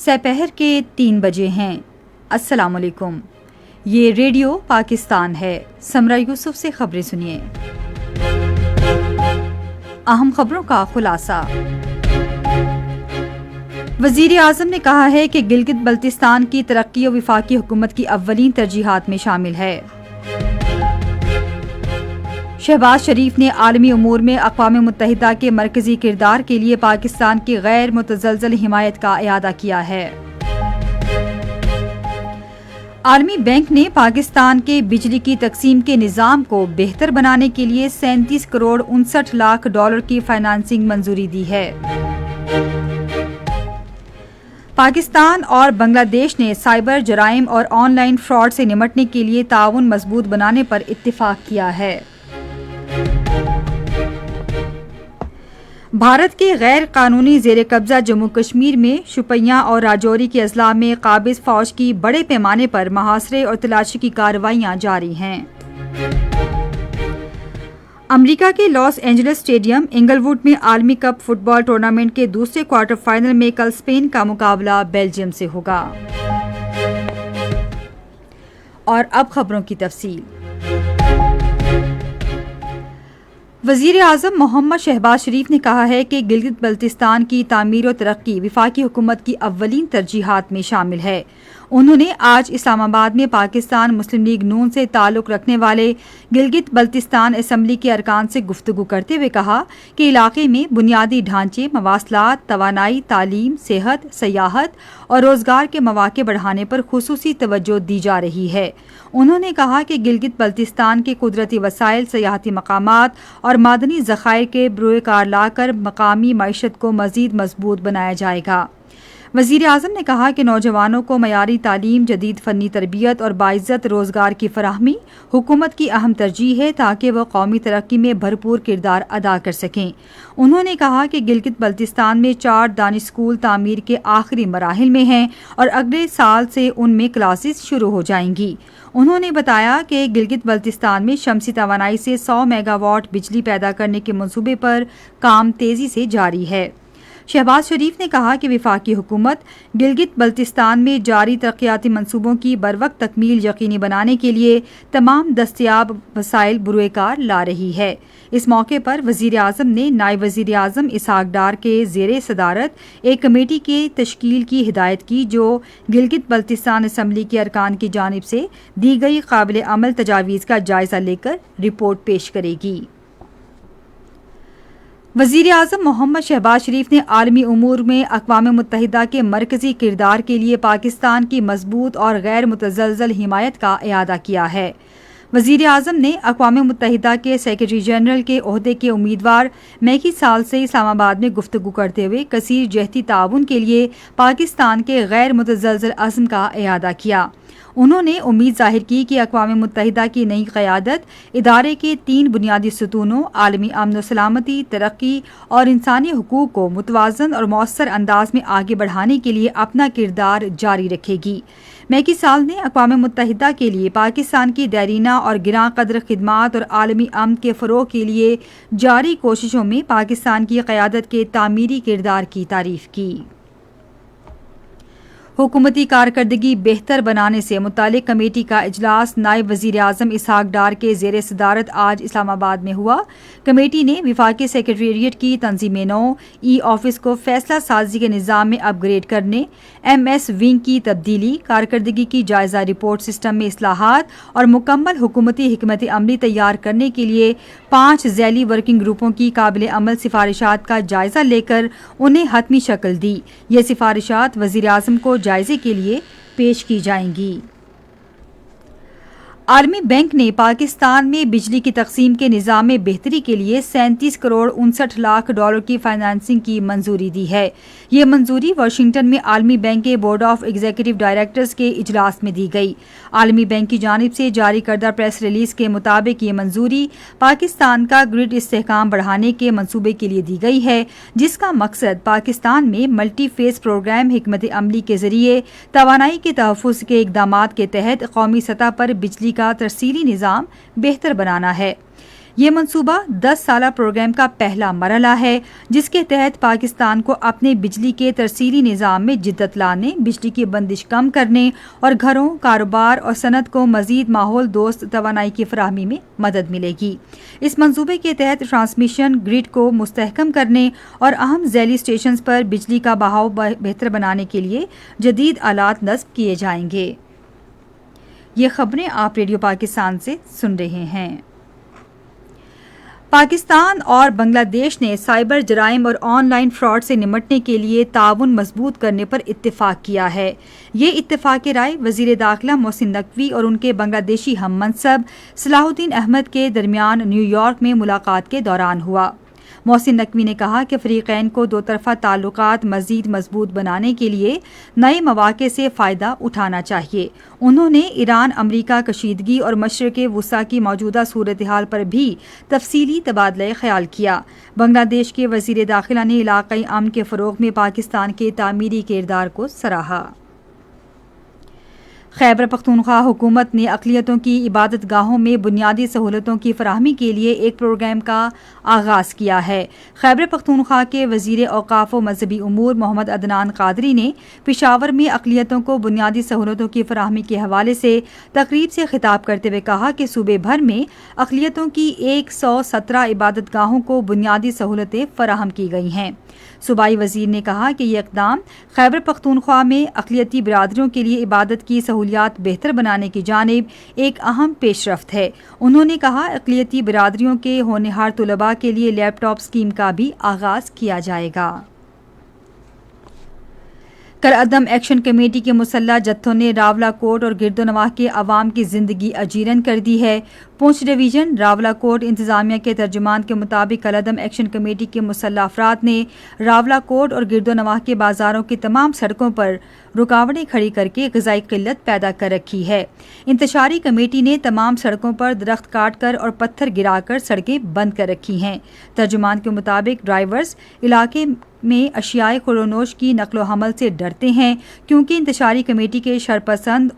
سپہر کے 3 بجے ہیں۔ السلام علیکم، یہ ریڈیو پاکستان ہے۔ سمرہ یوسف سے خبریں سنیے۔ اہم خبروں کا خلاصہ۔ وزیر اعظم نے کہا ہے کہ گلگت بلتستان کی ترقی و وفاقی حکومت کی اولین ترجیحات میں شامل ہے۔ شہباز شریف نے عالمی امور میں اقوام متحدہ کے مرکزی کردار کے لیے پاکستان کی غیر متزلزل حمایت کا اعادہ کیا ہے۔ عالمی بینک نے پاکستان کے بجلی کی تقسیم کے نظام کو بہتر بنانے کے لیے 37 کروڑ 59 لاکھ ڈالر کی فائنانسنگ منظوری دی ہے۔ پاکستان اور بنگلہ دیش نے سائبر جرائم اور آن لائن فراڈ سے نمٹنے کے لیے تعاون مضبوط بنانے پر اتفاق کیا ہے۔ بھارت کے غیر قانونی زیر قبضہ جموں کشمیر میں شوپیاں اور راجوری کے اضلاع میں قابض فوج کی بڑے پیمانے پر محاصرے اور تلاشی کی کارروائیاں جاری ہیں۔ امریکہ کے لاس اینجلس اسٹیڈیم انگل ووڈ میں عالمی کپ فٹ بال ٹورنامنٹ کے دوسرے کوارٹر فائنل میں کل اسپین کا مقابلہ بیلجیم سے ہوگا۔ اور اب خبروں کی تفصیل۔ وزیر اعظم محمد شہباز شریف نے کہا ہے کہ گلگت بلتستان کی تعمیر و ترقی وفاقی حکومت کی اولین ترجیحات میں شامل ہے۔ انہوں نے آج اسلام آباد میں پاکستان مسلم لیگ نون سے تعلق رکھنے والے گلگت بلتستان اسمبلی کے ارکان سے گفتگو کرتے ہوئے کہا کہ علاقے میں بنیادی ڈھانچے، مواصلات، توانائی، تعلیم، صحت، سیاحت اور روزگار کے مواقع بڑھانے پر خصوصی توجہ دی جا رہی ہے۔ انہوں نے کہا کہ گلگت بلتستان کے قدرتی وسائل، سیاحتی مقامات اور معدنی ذخائر کے بروئے کار لا کر مقامی معیشت کو مزید مضبوط بنایا جائے گا۔ وزیر اعظم نے کہا کہ نوجوانوں کو معیاری تعلیم، جدید فنی تربیت اور باعزت روزگار کی فراہمی حکومت کی اہم ترجیح ہے تاکہ وہ قومی ترقی میں بھرپور کردار ادا کر سکیں۔ انہوں نے کہا کہ گلگت بلتستان میں 4 دانش اسکول تعمیر کے آخری مراحل میں ہیں اور اگلے سال سے ان میں کلاسز شروع ہو جائیں گی۔ انہوں نے بتایا کہ گلگت بلتستان میں شمسی توانائی سے 100 میگا واٹ بجلی پیدا کرنے کے منصوبے پر کام تیزی سے جاری ہے۔ شہباز شریف نے کہا کہ وفاقی حکومت گلگت بلتستان میں جاری ترقیاتی منصوبوں کی بروقت تکمیل یقینی بنانے کے لیے تمام دستیاب وسائل بروئے کار لا رہی ہے۔ اس موقع پر وزیر اعظم نے نائب وزیر اعظم اسحاق ڈار کے زیر صدارت ایک کمیٹی کی تشکیل کی ہدایت کی جو گلگت بلتستان اسمبلی کے ارکان کی جانب سے دی گئی قابل عمل تجاویز کا جائزہ لے کر رپورٹ پیش کرے گی۔ وزیر اعظم محمد شہباز شریف نے عالمی امور میں اقوام متحدہ کے مرکزی کردار کے لیے پاکستان کی مضبوط اور غیر متزلزل حمایت کا اعادہ کیا ہے۔ وزیر اعظم نے اقوام متحدہ کے سیکرٹری جنرل کے عہدے کے امیدوار میکی سال سے اسلام آباد میں گفتگو کرتے ہوئے کثیر جہتی تعاون کے لیے پاکستان کے غیر متزلزل عزم کا اعادہ کیا۔ انہوں نے امید ظاہر کی کہ اقوام متحدہ کی نئی قیادت ادارے کے 3 بنیادی ستونوں عالمی امن و سلامتی، ترقی اور انسانی حقوق کو متوازن اور مؤثر انداز میں آگے بڑھانے کے لیے اپنا کردار جاری رکھے گی۔ میکی سال نے اقوام متحدہ کے لیے پاکستان کی دیرینہ اور گراں قدر خدمات اور عالمی امن کے فروغ کے لیے جاری کوششوں میں پاکستان کی قیادت کے تعمیری کردار کی تعریف کی۔ حکومتی کارکردگی بہتر بنانے سے متعلق کمیٹی کا اجلاس نائب وزیر اعظم اسحاق ڈار کے زیر صدارت آج اسلام آباد میں ہوا۔ کمیٹی نے وفاقی سیکریٹریٹ کی تنظیم نو، ای آفس کو فیصلہ سازی کے نظام میں اپ گریڈ کرنے، ایم ایس ونگ کی تبدیلی، کارکردگی کی جائزہ رپورٹ سسٹم میں اصلاحات اور مکمل حکومتی حکمت عملی تیار کرنے کے لیے 5 ذیلی ورکنگ گروپوں کی قابل عمل سفارشات کا جائزہ لے کر انہیں حتمی شکل دی۔ یہ سفارشات وزیر اعظم کو جائزے کے لیے پیش کی جائیں گی۔ عالمی بینک نے پاکستان میں بجلی کی تقسیم کے نظام میں بہتری کے لیے 37 کروڑ 59 لاکھ ڈالر کی فائنانسنگ کی منظوری دی ہے۔ یہ منظوری واشنگٹن میں عالمی بینک کے بورڈ آف ایگزیکٹو ڈائریکٹرز کے اجلاس میں دی گئی۔ عالمی بینک کی جانب سے جاری کردہ پریس ریلیز کے مطابق یہ منظوری پاکستان کا گرڈ استحکام بڑھانے کے منصوبے کے لیے دی گئی ہے، جس کا مقصد پاکستان میں ملٹی فیز پروگرام حکمت عملی کے ذریعے توانائی کے تحفظ کے اقدامات کے تحت قومی سطح پر بجلی کا ترسیلی نظام بہتر بنانا ہے۔ یہ منصوبہ 10 سالہ پروگرام کا پہلا مرحلہ ہے جس کے تحت پاکستان کو اپنے بجلی کے ترسیلی نظام میں جدت لانے، بجلی کی بندش کم کرنے اور گھروں، کاروبار اور صنعت کو مزید ماحول دوست توانائی کی فراہمی میں مدد ملے گی۔ اس منصوبے کے تحت ٹرانسمیشن گرڈ کو مستحکم کرنے اور اہم ذیلی اسٹیشنز پر بجلی کا بہاؤ بہتر بنانے کے لیے جدید آلات نصب کیے جائیں گے۔ یہ خبریں آپ ریڈیو پاکستان سے سن رہے ہیں۔ پاکستان اور بنگلہ دیش نے سائبر جرائم اور آن لائن فراڈ سے نمٹنے کے لیے تعاون مضبوط کرنے پر اتفاق کیا ہے۔ یہ اتفاق رائے وزیر داخلہ محسن نقوی اور ان کے بنگلہ دیشی ہم منصب صلاح الدین احمد کے درمیان نیو یارک میں ملاقات کے دوران ہوا۔ محسن نقوی نے کہا کہ فریقین کو دو طرفہ تعلقات مزید مضبوط بنانے کے لیے نئے مواقع سے فائدہ اٹھانا چاہیے۔ انہوں نے ایران امریکہ کشیدگی اور مشرق وسطیٰ کی موجودہ صورتحال پر بھی تفصیلی تبادلہ خیال کیا۔ بنگلہ دیش کے وزیر داخلہ نے علاقائی امن کے فروغ میں پاکستان کے تعمیری کردار کو سراہا۔ خیبر پختونخوا حکومت نے اقلیتوں کی عبادت گاہوں میں بنیادی سہولتوں کی فراہمی کے لیے ایک پروگرام کا آغاز کیا ہے۔ خیبر پختونخوا کے وزیر اوقاف و مذہبی امور محمد عدنان قادری نے پشاور میں اقلیتوں کو بنیادی سہولتوں کی فراہمی کے حوالے سے تقریب سے خطاب کرتے ہوئے کہا کہ صوبے بھر میں اقلیتوں کی 117 عبادت گاہوں کو بنیادی سہولتیں فراہم کی گئی ہیں۔ صوبائی وزیر نے کہا کہ یہ اقدام خیبر پختونخوا میں اقلیتی برادریوں کے لیے عبادت کی سہولیات بہتر بنانے کی جانب ایک اہم پیش رفت ہے۔ انہوں نے کہا اقلیتی برادریوں کے ہونہار طلباء کے لیے لیپ ٹاپ اسکیم کا بھی آغاز کیا جائے گا۔ کرعدم ایکشن کمیٹی کے مسلح جتھوں نے راولاکوٹ اور گرد و نواح کے عوام کی زندگی اجیرن کر دی ہے۔ پونچھ ڈویژن راولاکوٹ انتظامیہ کے ترجمان کے مطابق کرعدم ایکشن کمیٹی کے مسلح افراد نے راولاکوٹ اور گرد و نواح کے بازاروں کی تمام سڑکوں پر رکاوٹیں کھڑی کر کے غذائی قلت پیدا کر رکھی ہے۔ انتشاری کمیٹی نے تمام سڑکوں پر درخت کاٹ کر اور پتھر گرا کر سڑکیں بند کر رکھی ہیں۔ ترجمان کے مطابق ڈرائیورز علاقے میں اشیاء خورونوش کی نقل و حمل سے ڈرتے ہیں کیونکہ انتشاری کمیٹی کے شرپسند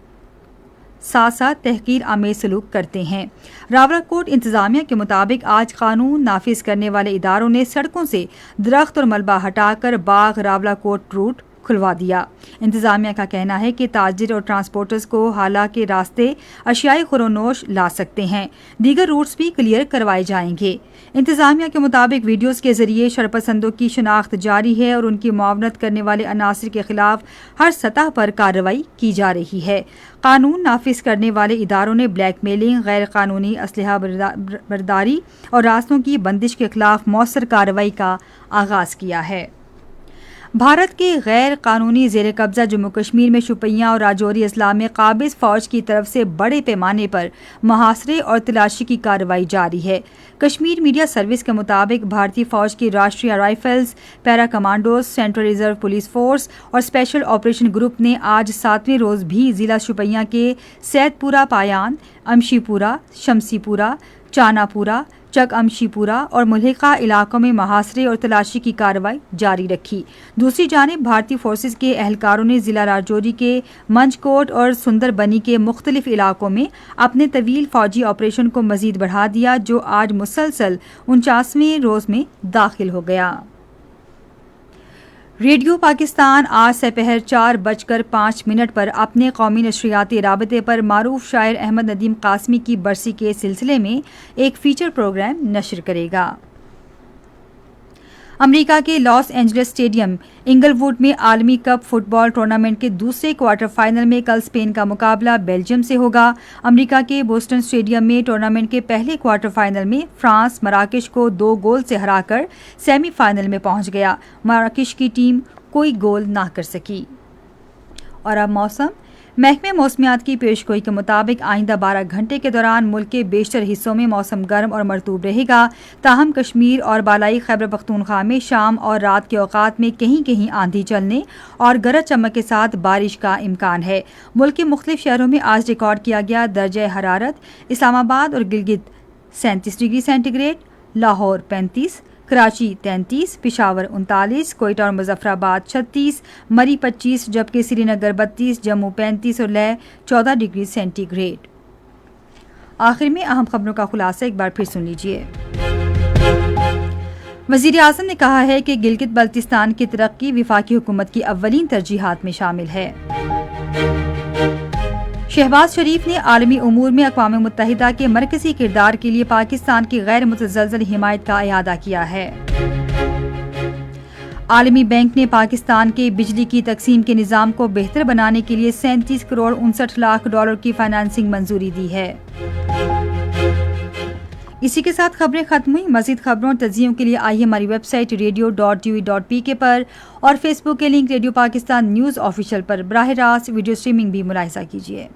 ساتھ ساتھ تحقیر آمیز سلوک کرتے ہیں۔ راولاکوٹ انتظامیہ کے مطابق آج قانون نافذ کرنے والے اداروں نے سڑکوں سے درخت اور ملبہ ہٹا کر باغ راولاکوٹ روٹ کھلوا دیا۔ انتظامیہ کا کہنا ہے کہ تاجر اور ٹرانسپورٹرز کو حالہ کے راستے اشیاء خورونوش لا سکتے ہیں۔ دیگر روٹس بھی کلیئر کروائے جائیں گے۔ انتظامیہ کے مطابق ویڈیوز کے ذریعے شرپسندوں کی شناخت جاری ہے اور ان کی معاونت کرنے والے عناصر کے خلاف ہر سطح پر کارروائی کی جا رہی ہے۔ قانون نافذ کرنے والے اداروں نے بلیک میلنگ، غیر قانونی اسلحہ برداری اور راستوں کی بندش کے خلاف مؤثر کارروائی کا آغاز کیا ہے۔ بھارت کے غیر قانونی زیر قبضہ جموں کشمیر میں شوپیاں اور راجوری اضلاع میں قابض فوج کی طرف سے بڑے پیمانے پر محاصرے اور تلاشی کی کارروائی جاری ہے۔ کشمیر میڈیا سروس کے مطابق بھارتی فوج کی Rashtriya rifles, para commandos, central reserve police force اور اسپیشل آپریشن گروپ نے آج 7ویں روز بھی ضلع شوپیاں کے سید پورہ پایان، امشی پورہ، شمسی پورہ، چانا پورہ، چک امشی پورہ اور ملحقہ علاقوں میں محاصرے اور تلاشی کی کارروائی جاری رکھی۔ دوسری جانب بھارتی فورسز کے اہلکاروں نے ضلع راجوری کے منج کوٹ اور سندر بنی کے مختلف علاقوں میں اپنے طویل فوجی آپریشن کو مزید بڑھا دیا جو آج مسلسل 49ویں روز میں داخل ہو گیا۔ ریڈیو پاکستان آج سپہر 4:05 پر اپنے قومی نشریاتی رابطے پر معروف شاعر احمد ندیم قاسمی کی برسی کے سلسلے میں ایک فیچر پروگرام نشر کرے گا۔ امریکہ کے لاس اینجلس اسٹیڈیم انگل ووڈ میں عالمی کپ فٹ بال ٹورنامنٹ کے دوسرے کوارٹر فائنل میں کل اسپین کا مقابلہ بیلجیم سے ہوگا۔ امریکہ کے بوسٹن اسٹیڈیم میں ٹورنامنٹ کے پہلے کوارٹر فائنل میں فرانس مراکش کو 2 گول سے ہرا کر سیمی فائنل میں پہنچ گیا۔ مراکش کی ٹیم کوئی گول نہ کر سکی۔ اور اب موسم۔ محکمہ موسمیات کی پیشگوئی کے مطابق آئندہ 12 گھنٹے کے دوران ملک کے بیشتر حصوں میں موسم گرم اور مرطوب رہے گا، تاہم کشمیر اور بالائی خیبر پختونخوا میں شام اور رات کے اوقات میں کہیں کہیں آندھی چلنے اور گرج چمک کے ساتھ بارش کا امکان ہے۔ ملک کے مختلف شہروں میں آج ریکارڈ کیا گیا درجہ حرارت: اسلام آباد اور Gilgit 37 degree centigrade, Lahore 35، Karachi 33، Peshawar 39، Quetta اور مظفر آباد 36، مری 25 جبکہ سری نگر 32، جموں 35 اور لیہ 14 ڈگری سینٹی گریڈ۔ آخر میں اہم خبروں کا خلاصہ ایک بار پھر سن لیجیے۔ وزیر اعظم نے کہا ہے کہ گلگت بلتستان کی ترقی وفاقی حکومت کی اولین ترجیحات میں شامل ہے۔ شہباز شریف نے عالمی امور میں اقوام متحدہ کے مرکزی کردار کے لیے پاکستان کی غیر متزلزل حمایت کا اعادہ کیا ہے۔ عالمی بینک نے پاکستان کے بجلی کی تقسیم کے نظام کو بہتر بنانے کے لیے 37 کروڑ 59 لاکھ ڈالر کی فائنانسنگ منظوری دی ہے۔ اسی کے ساتھ خبریں ختم ہوئی۔ مزید خبروں اور تجزیوں کے لیے آئیے ہماری ویب سائٹ radio.tv.pk پر اور فیس بک کے link radio Pakistan news official پر براہ راست ویڈیو سٹریمنگ بھی ملاحظہ کیجیے۔